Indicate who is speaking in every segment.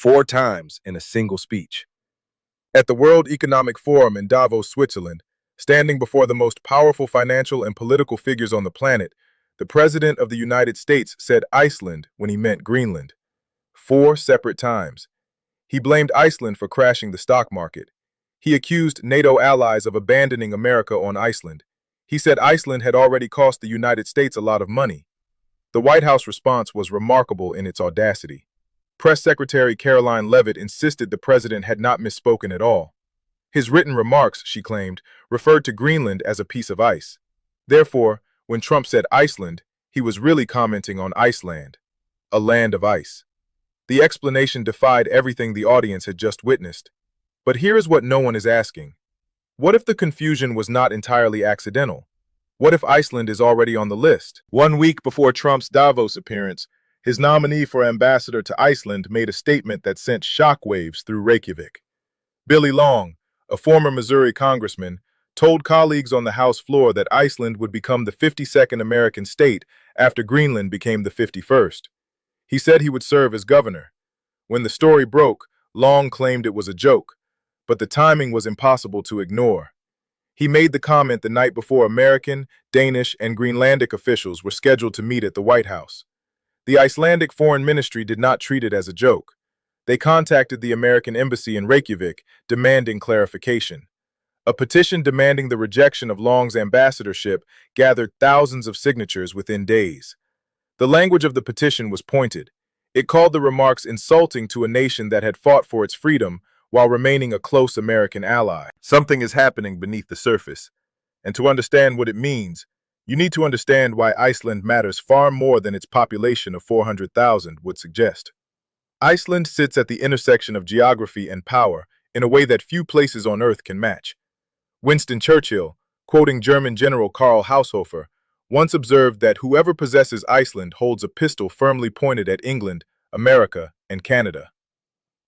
Speaker 1: 4 times in a single speech. At the World Economic Forum in Davos, Switzerland, standing before the most powerful financial and political figures on the planet, the President of the United States said Iceland when he meant Greenland. 4 separate times. He blamed Iceland for crashing the stock market. He accused NATO allies of abandoning America on Iceland. He said Iceland had already cost the United States a lot of money. The White House response was remarkable in its audacity. Press Secretary Caroline Leavitt insisted the president had not misspoken at all. His written remarks, she claimed, referred to Greenland as a piece of ice. Therefore, when Trump said Iceland, he was really commenting on Iceland, a land of ice. The explanation defied everything the audience had just witnessed. But here is what no one is asking. What if the confusion was not entirely accidental? What if Iceland is already on the list? 1 week before Trump's Davos appearance, his nominee for ambassador to Iceland made a statement that sent shockwaves through Reykjavik. Billy Long, a former Missouri congressman, told colleagues on the House floor that Iceland would become the 52nd American state after Greenland became the 51st. He said he would serve as governor. When the story broke, Long claimed it was a joke, but the timing was impossible to ignore. He made the comment the night before American, Danish, and Greenlandic officials were scheduled to meet at the White House. The Icelandic Foreign Ministry did not treat it as a joke. They contacted the American embassy in Reykjavik, demanding clarification. A petition demanding the rejection of Long's ambassadorship gathered thousands of signatures within days. The language of the petition was pointed. It called the remarks insulting to a nation that had fought for its freedom while remaining a close American ally. Something is happening beneath the surface. And to understand what it means, you need to understand why Iceland matters far more than its population of 400,000 would suggest. Iceland sits at the intersection of geography and power in a way that few places on Earth can match. Winston Churchill, quoting German General Karl Haushofer, once observed that whoever possesses Iceland holds a pistol firmly pointed at England, America, and Canada.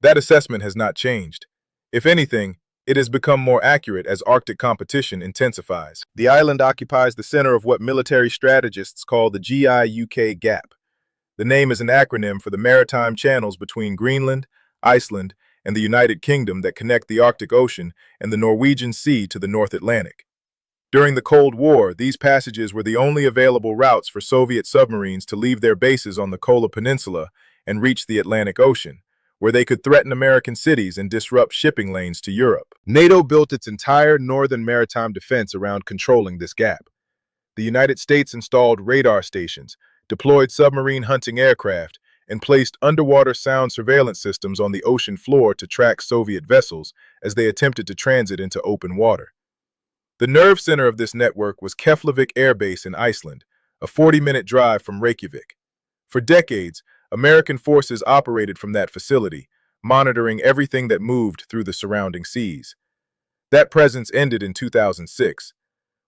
Speaker 1: That assessment has not changed. If anything, it has become more accurate as Arctic competition intensifies. The island occupies the center of what military strategists call the GIUK Gap. The name is an acronym for the maritime channels between Greenland, Iceland, and the United Kingdom that connect the Arctic Ocean and the Norwegian Sea to the North Atlantic. During the Cold War, these passages were the only available routes for Soviet submarines to leave their bases on the Kola Peninsula and reach the Atlantic Ocean, where they could threaten American cities and disrupt shipping lanes to Europe. NATO built its entire northern maritime defense around controlling this gap. The United States installed radar stations, deployed submarine hunting aircraft, and placed underwater sound surveillance systems on the ocean floor to track Soviet vessels as they attempted to transit into open water. The nerve center of this network was Keflavik Air Base in Iceland, a 40-minute drive from Reykjavik. For decades, American forces operated from that facility, monitoring everything that moved through the surrounding seas. That presence ended in 2006.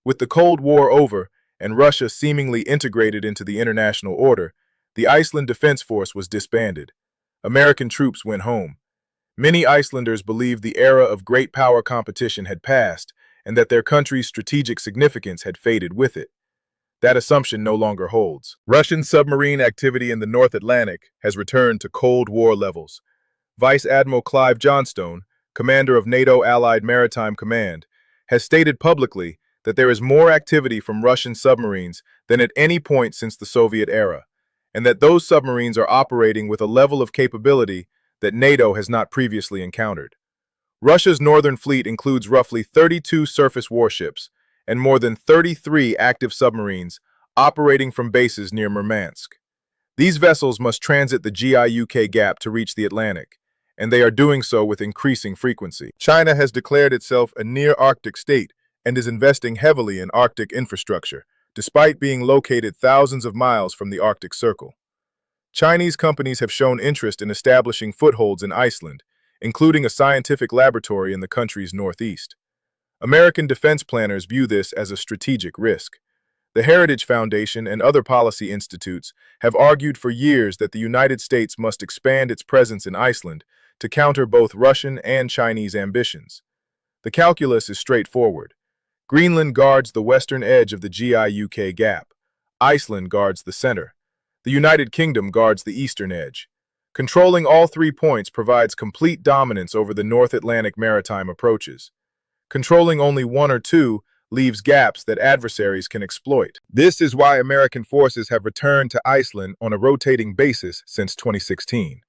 Speaker 1: With the Cold War over and Russia seemingly integrated into the international order, the Iceland Defense Force was disbanded. American troops went home. Many Icelanders believed the era of great power competition had passed and that their country's strategic significance had faded with it. That assumption no longer holds. Russian submarine activity in the North Atlantic has returned to Cold War levels. Vice Admiral Clive Johnstone, commander of NATO Allied Maritime Command, has stated publicly that there is more activity from Russian submarines than at any point since the Soviet era, and that those submarines are operating with a level of capability that NATO has not previously encountered. Russia's Northern Fleet includes roughly 32 surface warships and more than 33 active submarines operating from bases near Murmansk. These vessels must transit the GIUK Gap to reach the Atlantic, and they are doing so with increasing frequency. China has declared itself a near-Arctic state and is investing heavily in Arctic infrastructure, despite being located thousands of miles from the Arctic Circle. Chinese companies have shown interest in establishing footholds in Iceland, including a scientific laboratory in the country's northeast. American defense planners view this as a strategic risk. The Heritage Foundation and other policy institutes have argued for years that the United States must expand its presence in Iceland to counter both Russian and Chinese ambitions. The calculus is straightforward. Greenland guards the western edge of the GIUK Gap. Iceland guards the center. The United Kingdom guards the eastern edge. Controlling all 3 points provides complete dominance over the North Atlantic maritime approaches. Controlling only one or two leaves gaps that adversaries can exploit. This is why American forces have returned to Iceland on a rotating basis since 2016.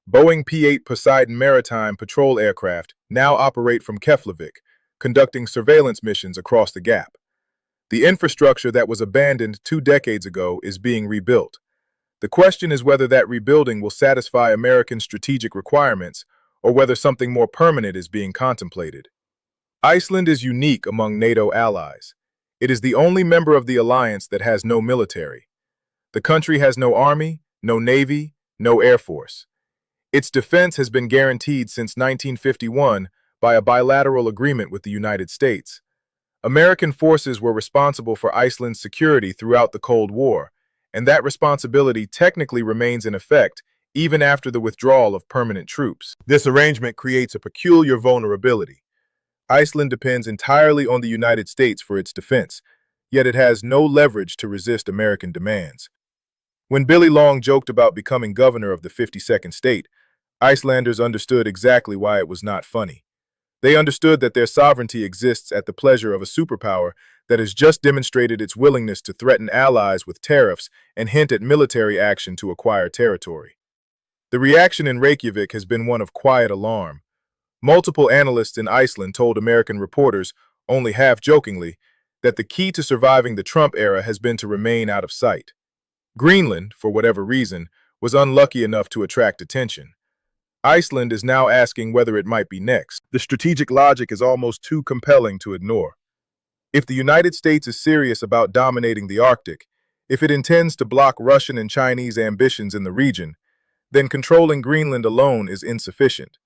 Speaker 1: Boeing P-8 Poseidon maritime patrol aircraft now operate from Keflavik, conducting surveillance missions across the gap. The infrastructure that was abandoned 2 decades ago is being rebuilt. The question is whether that rebuilding will satisfy American strategic requirements or whether something more permanent is being contemplated. Iceland is unique among NATO allies. It is the only member of the alliance that has no military. The country has no army, no navy, no air force. Its defense has been guaranteed since 1951 by a bilateral agreement with the United States. American forces were responsible for Iceland's security throughout the Cold War, and that responsibility technically remains in effect even after the withdrawal of permanent troops. This arrangement creates a peculiar vulnerability. Iceland depends entirely on the United States for its defense, yet it has no leverage to resist American demands. When Billy Long joked about becoming governor of the 52nd state, Icelanders understood exactly why it was not funny. They understood that their sovereignty exists at the pleasure of a superpower that has just demonstrated its willingness to threaten allies with tariffs and hint at military action to acquire territory. The reaction in Reykjavik has been one of quiet alarm. Multiple analysts in Iceland told American reporters, only half-jokingly, that the key to surviving the Trump era has been to remain out of sight. Greenland, for whatever reason, was unlucky enough to attract attention. Iceland is now asking whether it might be next. The strategic logic is almost too compelling to ignore. If the United States is serious about dominating the Arctic, if it intends to block Russian and Chinese ambitions in the region, then controlling Greenland alone is insufficient.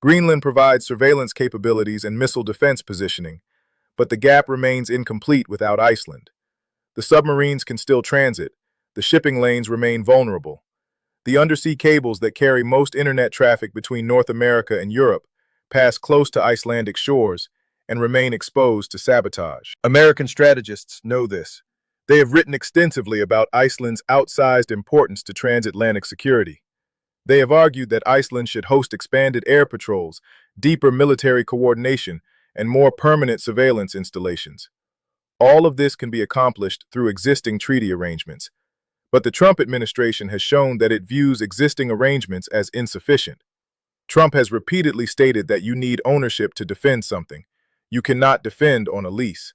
Speaker 1: Greenland provides surveillance capabilities and missile defense positioning, but the gap remains incomplete without Iceland. The submarines can still transit, the shipping lanes remain vulnerable. The undersea cables that carry most internet traffic between North America and Europe pass close to Icelandic shores and remain exposed to sabotage. American strategists know this. They have written extensively about Iceland's outsized importance to transatlantic security. They have argued that Iceland should host expanded air patrols, deeper military coordination, and more permanent surveillance installations. All of this can be accomplished through existing treaty arrangements. But the Trump administration has shown that it views existing arrangements as insufficient. Trump has repeatedly stated that you need ownership to defend something. You cannot defend on a lease.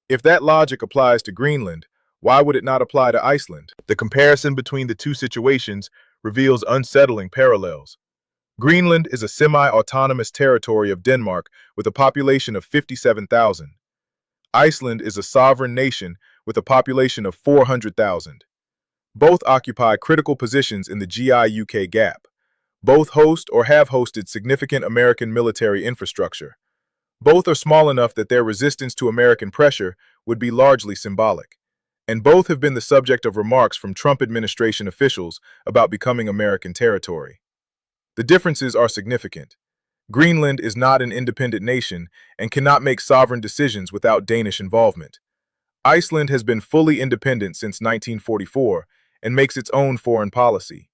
Speaker 1: If that logic applies to Greenland, why would it not apply to Iceland? The comparison between the two situations reveals unsettling parallels. Greenland is a semi-autonomous territory of Denmark with a population of 57,000. Iceland is a sovereign nation with a population of 400,000. Both occupy critical positions in the GIUK Gap. Both host or have hosted significant American military infrastructure. Both are small enough that their resistance to American pressure would be largely symbolic. And both have been the subject of remarks from Trump administration officials about becoming American territory. The differences are significant. Greenland is not an independent nation and cannot make sovereign decisions without Danish involvement. Iceland has been fully independent since 1944 and makes its own foreign policy.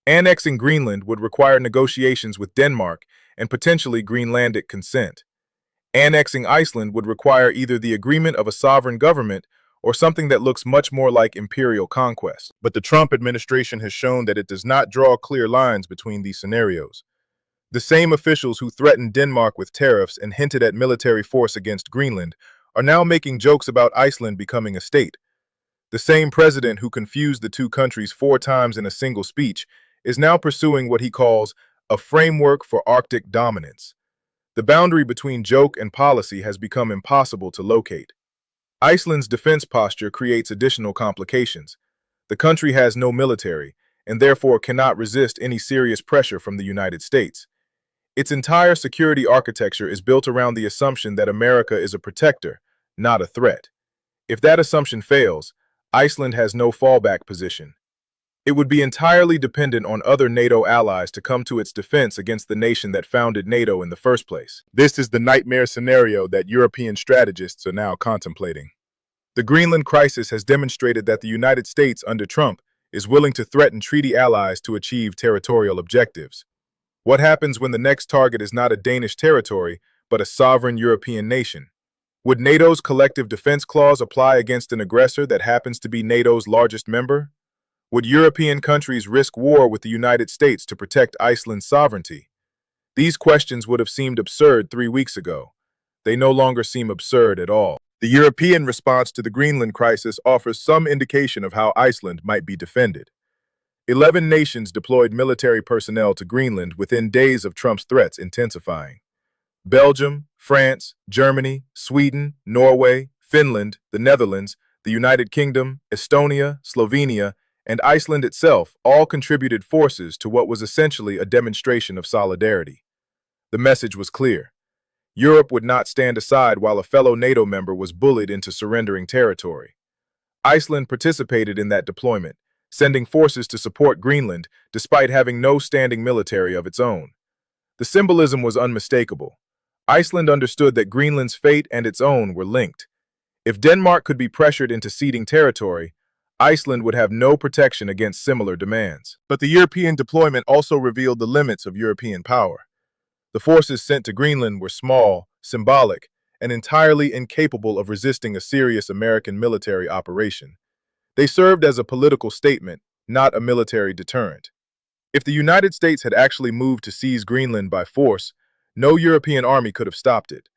Speaker 1: Annexing Greenland would require negotiations with Denmark and potentially Greenlandic consent. Annexing Iceland would require either the agreement of a sovereign government or something that looks much more like imperial conquest. But the Trump administration has shown that it does not draw clear lines between these scenarios. The same officials who threatened Denmark with tariffs and hinted at military force against Greenland are now making jokes about Iceland becoming a state. The same president who confused the two countries 4 times in a single speech is now pursuing what he calls a framework for Arctic dominance. The boundary between joke and policy has become impossible to locate. Iceland's defense posture creates additional complications. The country has no military, and therefore cannot resist any serious pressure from the United States. Its entire security architecture is built around the assumption that America is a protector, not a threat. If that assumption fails, Iceland has no fallback position. It would be entirely dependent on other NATO allies to come to its defense against the nation that founded NATO in the first place. This is the nightmare scenario that European strategists are now contemplating. The Greenland crisis has demonstrated that the United States under Trump is willing to threaten treaty allies to achieve territorial objectives. What happens when the next target is not a Danish territory, but a sovereign European nation? Would NATO's collective defense clause apply against an aggressor that happens to be NATO's largest member? Would European countries risk war with the United States to protect Iceland's sovereignty? These questions would have seemed absurd 3 weeks ago. They no longer seem absurd at all. The European response to the Greenland crisis offers some indication of how Iceland might be defended. 11 nations deployed military personnel to Greenland within days of Trump's threats intensifying. Belgium, France, Germany, Sweden, Norway, Finland, the Netherlands, the United Kingdom, Estonia, Slovenia, and Iceland itself all contributed forces to what was essentially a demonstration of solidarity. The message was clear. Europe would not stand aside while a fellow NATO member was bullied into surrendering territory. Iceland participated in that deployment, sending forces to support Greenland despite having no standing military of its own. The symbolism was unmistakable. Iceland understood that Greenland's fate and its own were linked. If Denmark could be pressured into ceding territory, Iceland would have no protection against similar demands. But the European deployment also revealed the limits of European power. The forces sent to Greenland were small, symbolic, and entirely incapable of resisting a serious American military operation. They served as a political statement, not a military deterrent. If the United States had actually moved to seize Greenland by force, no European army could have stopped it.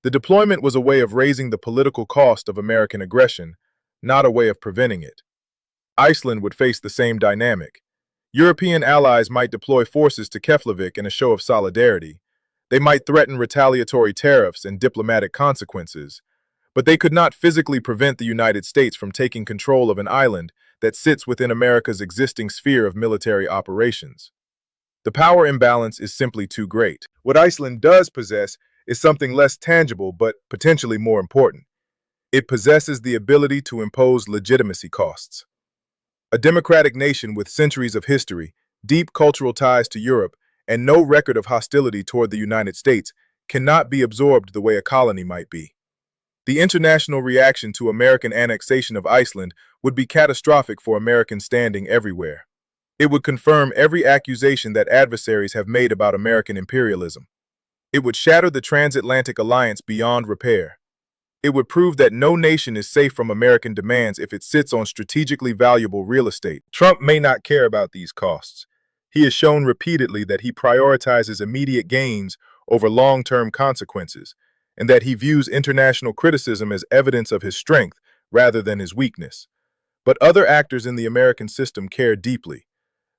Speaker 1: The deployment was a way of raising the political cost of American aggression, not a way of preventing it. Iceland would face the same dynamic. European allies might deploy forces to Keflavik in a show of solidarity. They might threaten retaliatory tariffs and diplomatic consequences, but they could not physically prevent the United States from taking control of an island that sits within America's existing sphere of military operations. The power imbalance is simply too great. What Iceland does possess is something less tangible but potentially more important. It possesses the ability to impose legitimacy costs. A democratic nation with centuries of history, deep cultural ties to Europe, and no record of hostility toward the United States cannot be absorbed the way a colony might be. The international reaction to American annexation of Iceland would be catastrophic for American standing everywhere. It would confirm every accusation that adversaries have made about American imperialism. It would shatter the transatlantic alliance beyond repair. It would prove that no nation is safe from American demands if it sits on strategically valuable real estate. Trump may not care about these costs. He has shown repeatedly that he prioritizes immediate gains over long-term consequences, and that he views international criticism as evidence of his strength rather than his weakness. But other actors in the American system care deeply.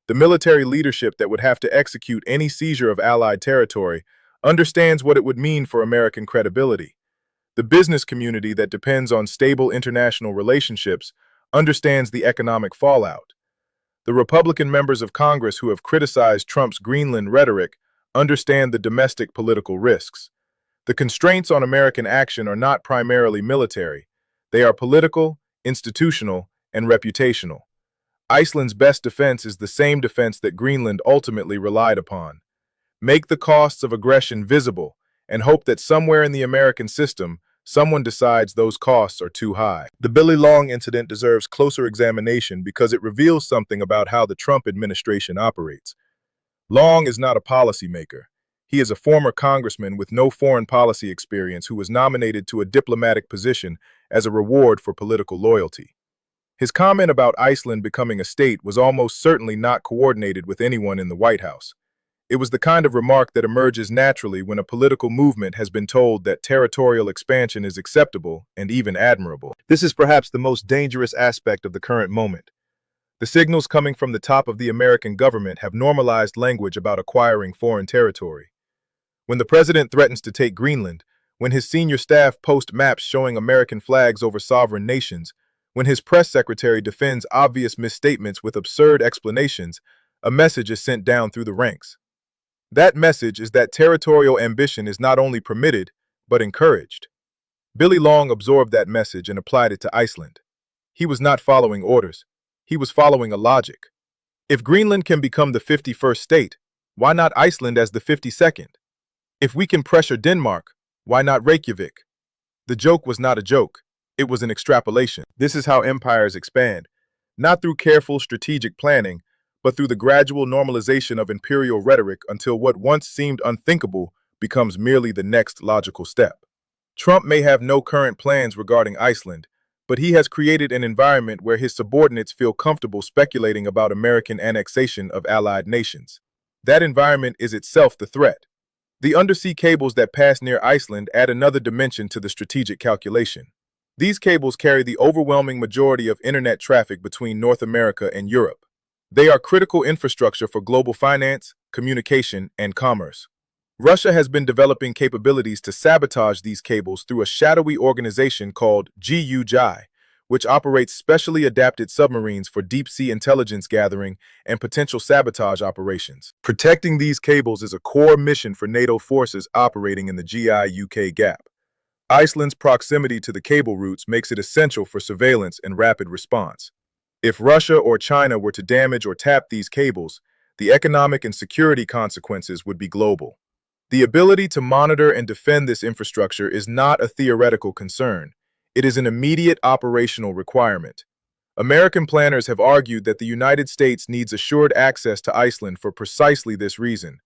Speaker 1: The military leadership that would have to execute any seizure of Allied territory understands what it would mean for American credibility. The business community that depends on stable international relationships understands the economic fallout. The Republican members of Congress who have criticized Trump's Greenland rhetoric understand the domestic political risks. The constraints on American action are not primarily military. They are political, institutional, and reputational. Iceland's best defense is the same defense that Greenland ultimately relied upon. Make the costs of aggression visible and hope that somewhere in the American system, someone decides those costs are too high. The Billy Long incident deserves closer examination because it reveals something about how the Trump administration operates. Long is not a policymaker. He is a former congressman with no foreign policy experience who was nominated to a diplomatic position as a reward for political loyalty. His comment about Iceland becoming a state was almost certainly not coordinated with anyone in the White House. It was the kind of remark that emerges naturally when a political movement has been told that territorial expansion is acceptable and even admirable. This is perhaps the most dangerous aspect of the current moment. The signals coming from the top of the American government have normalized language about acquiring foreign territory. When the president threatens to take Greenland, when his senior staff post maps showing American flags over sovereign nations, when his press secretary defends obvious misstatements with absurd explanations, a message is sent down through the ranks. That message is that territorial ambition is not only permitted, but encouraged. Billy Long absorbed that message and applied it to Iceland. He was not following orders. He was following a logic. If Greenland can become the 51st state, why not Iceland as the 52nd? If we can pressure Denmark, why not Reykjavik? The joke was not a joke. It was an extrapolation. This is how empires expand. not through careful strategic planning, but through the gradual normalization of imperial rhetoric until what once seemed unthinkable becomes merely the next logical step. Trump may have no current plans regarding Iceland, but he has created an environment where his subordinates feel comfortable speculating about American annexation of allied nations. That environment is itself the threat. The undersea cables that pass near Iceland add another dimension to the strategic calculation. These cables carry the overwhelming majority of internet traffic between North America and Europe. They are critical infrastructure for global finance, communication, and commerce. Russia has been developing capabilities to sabotage these cables through a shadowy organization called GIUK, which operates specially adapted submarines for deep-sea intelligence gathering and potential sabotage operations. Protecting these cables is a core mission for NATO forces operating in the GIUK Gap. Iceland's proximity to the cable routes makes it essential for surveillance and rapid response. If Russia or China were to damage or tap these cables, the economic and security consequences would be global. The ability to monitor and defend this infrastructure is not a theoretical concern. It is an immediate operational requirement. American planners have argued that the United States needs assured access to Iceland for precisely this reason.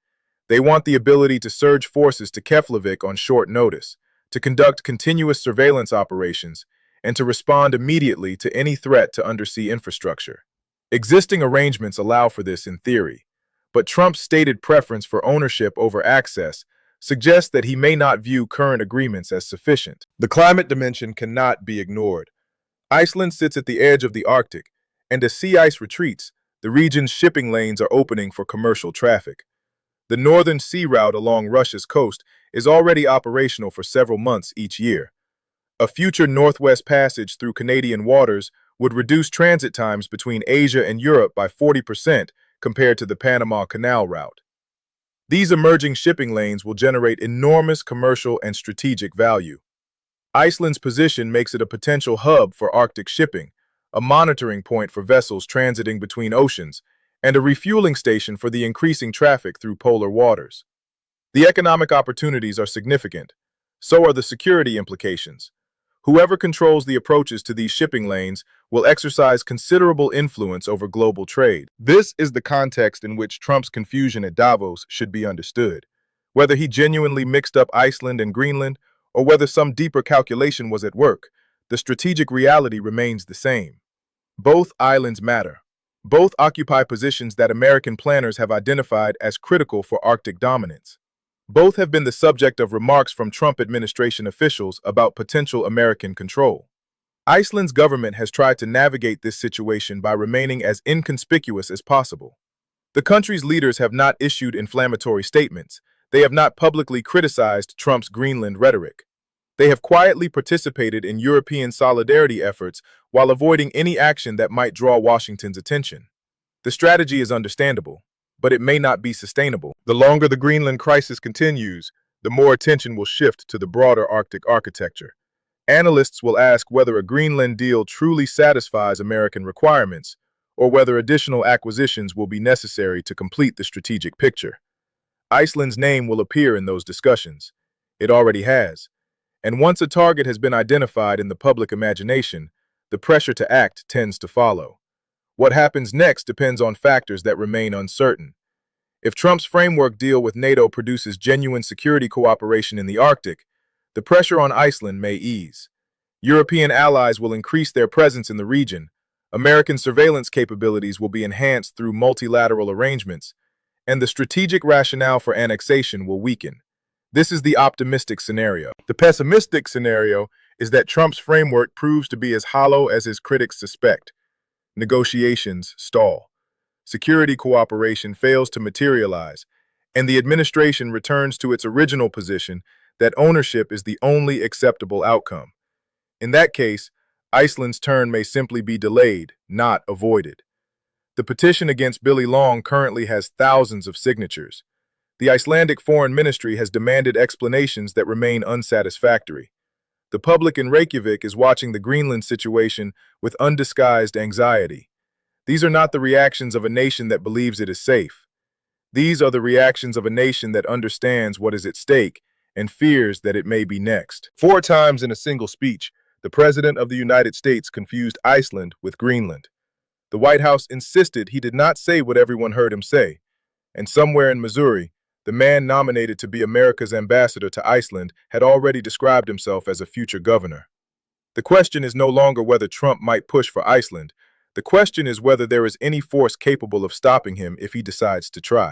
Speaker 1: They want the ability to surge forces to Keflavik on short notice, to conduct continuous surveillance operations, and to respond immediately to any threat to undersea infrastructure. Existing arrangements allow for this in theory, but Trump's stated preference for ownership over access suggests that he may not view current agreements as sufficient. The climate dimension cannot be ignored. Iceland sits at the edge of the Arctic, and as sea ice retreats, the region's shipping lanes are opening for commercial traffic. The northern sea route along Russia's coast is already operational for several months each year. A future northwest passage through Canadian waters would reduce transit times between Asia and Europe by 40% compared to the Panama Canal route. These emerging shipping lanes will generate enormous commercial and strategic value. Iceland's position makes it a potential hub for Arctic shipping, a monitoring point for vessels transiting between oceans, and a refueling station for the increasing traffic through polar waters. The economic opportunities are significant. So are the security implications. Whoever controls the approaches to these shipping lanes will exercise considerable influence over global trade. This is the context in which Trump's confusion at Davos should be understood. Whether he genuinely mixed up Iceland and Greenland, or whether some deeper calculation was at work, the strategic reality remains the same. Both islands matter. Both occupy positions that American planners have identified as critical for Arctic dominance. Both have been the subject of remarks from Trump administration officials about potential American control. Iceland's government has tried to navigate this situation by remaining as inconspicuous as possible. The country's leaders have not issued inflammatory statements. They have not publicly criticized Trump's Greenland rhetoric. They have quietly participated in European solidarity efforts while avoiding any action that might draw Washington's attention. The strategy is understandable, but it may not be sustainable. The longer the Greenland crisis continues, the more attention will shift to the broader Arctic architecture. Analysts will ask whether a Greenland deal truly satisfies American requirements, or whether additional acquisitions will be necessary to complete the strategic picture. Iceland's name will appear in those discussions. It already has. And once a target has been identified in the public imagination, the pressure to act tends to follow. What happens next depends on factors that remain uncertain. If Trump's framework deal with NATO produces genuine security cooperation in the Arctic, the pressure on Iceland may ease. European allies will increase their presence in the region. American surveillance capabilities will be enhanced through multilateral arrangements, and the strategic rationale for annexation will weaken. This is the optimistic scenario. The pessimistic scenario is that Trump's framework proves to be as hollow as his critics suspect. Negotiations stall. Security cooperation fails to materialize, and the administration returns to its original position that ownership is the only acceptable outcome. In that case, Iceland's turn may simply be delayed, not avoided. The petition against Billy Long currently has thousands of signatures. The Icelandic Foreign Ministry has demanded explanations that remain unsatisfactory. The public in Reykjavik is watching the Greenland situation with undisguised anxiety. These are not the reactions of a nation that believes it is safe. These are the reactions of a nation that understands what is at stake and fears that it may be next. 4 times in a single speech, the President of the United States confused Iceland with Greenland. The White House insisted he did not say what everyone heard him say, and somewhere in Missouri, the man nominated to be America's ambassador to Iceland had already described himself as a future governor. The question is no longer whether Trump might push for Iceland. The question is whether there is any force capable of stopping him if he decides to try.